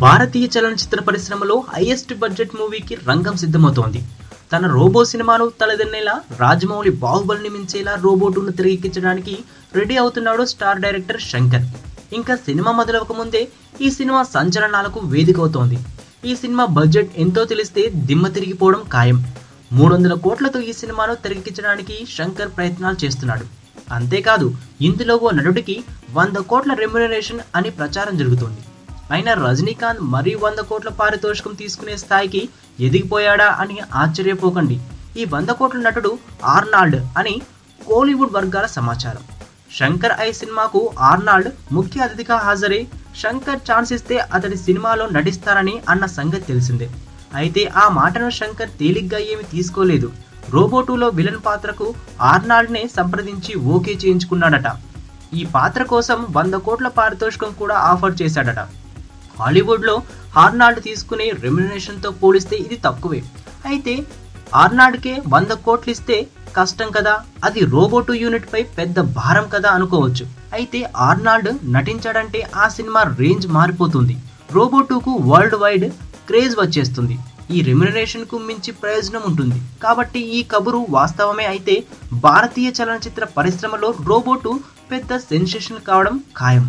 భారతీయ చలనచిత్ర పరిశ్రమలో highest budget మూవీకి రంగం సిద్ధమవుతోంది. తన రోబో సినిమాను తలదన్నేలా రాజమౌళి బాహుబలిని మించేలా రోబోటును తెరకెక్కించడానికి రెడీ అవుతున్నాడు స్టార్ డైరెక్టర్ శంకర్. ఇంకా సినిమా మొదలవక ముందే ఈ సినిమా సంచలనాలకు వేదిక అవుతోంది. ఈ సినిమా బడ్జెట్ ఎంతో తెలిస్తే దిమ్మ తిరిగిపోవడం ఖాయం. 300 కోట్లతో ఈ సినిమాను తెరకెక్కించడానికి శంకర్ ప్రయత్నాలు చేస్తున్నాడు. అంతేకాదు ఇందులో ఓ నటుడికి 100 కోట్ల రెమ్యునరేషన్ అని ప్రచారం జరుగుతోంది. అయినా రజనీకాంత్ మరీ 100 కోట్ల పారితోషికం తీసుకునే స్థాయికి ఎదిగిపోయాడా అని ఆశ్చర్యపోకండి. ఈ 100 కోట్ల నటుడు ఆర్నాల్డ్ అని కోలీవుడ్ వర్గాల సమాచారం. శంకర్ ఐ సినిమాకు ఆర్నాల్డ్ ముఖ్య అతిథిగా హాజరై శంకర్ ఛాన్స్ ఇస్తే అతడి సినిమాలో నటిస్తారని అన్న సంగతి తెలిసిందే. అయితే ఆ మాటను శంకర్ తేలిగ్గా ఏమి తీసుకోలేదు. రోబో2లో విలన్ పాత్రకు ఆర్నాల్డ్నే సంప్రదించి ఓకే చేయించుకున్నాడట. ఈ పాత్ర కోసం 100 కోట్ల పారితోషికం కూడా ఆఫర్ చేశాడట. హాలీవుడ్లో ఆర్నాల్డ్ తీసుకునే రెమ్యునరేషన్తో పోలిస్తే ఇది తక్కువే. అయితే ఆర్నాల్డ్కే 100 కోట్లు ఇస్తే కష్టం కదా, అది రోబో2 యూనిట్ పై పెద్ద భారం కదా అనుకోవచ్చు. అయితే ఆర్నాల్డ్ నటించాడంటే ఆ సినిమా రేంజ్ మారిపోతుంది. రోబో2కు వరల్డ్ వైడ్ క్రేజ్ వచ్చేస్తుంది. ఈ రెమ్యునరేషన్ కు మించి ప్రయోజనం ఉంటుంది. కాబట్టి ఈ కబురు వాస్తవమే. అయితే భారతీయ చలనచిత్ర పరిశ్రమలో రోబో2 పెద్ద సెన్సేషన్ కావడం ఖాయం.